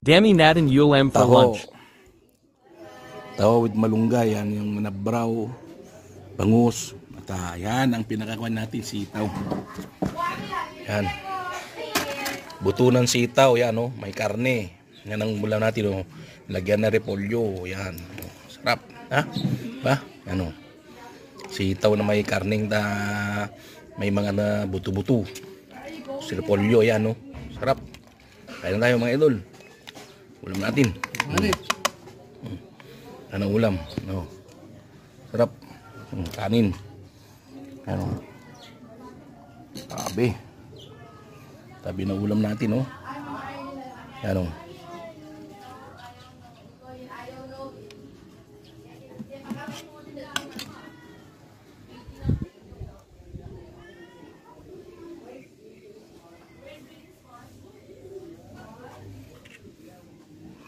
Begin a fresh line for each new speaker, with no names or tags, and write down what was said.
Dami natin ulam for
Taho.
lunch.
Taho with malunggay, yan yung nabraw, bangus. At yan ang pinakakuan natin, sitaw. Yan. Buto ng sitaw, yan oh, may karne. Yan ang ulam natin oh. Lagyan na repolyo, yan. Sarap, ha? Ba? Ano? Sitaw na may karneng may mga na buto-buto. Si repolyo, yan oh. Sarap. Kaya na tayo mga idol. Ulam natin. Ano ulam? No. Sarap. Kanin. Ano? Tabi. Tabi na ulam natin, oh. Ano?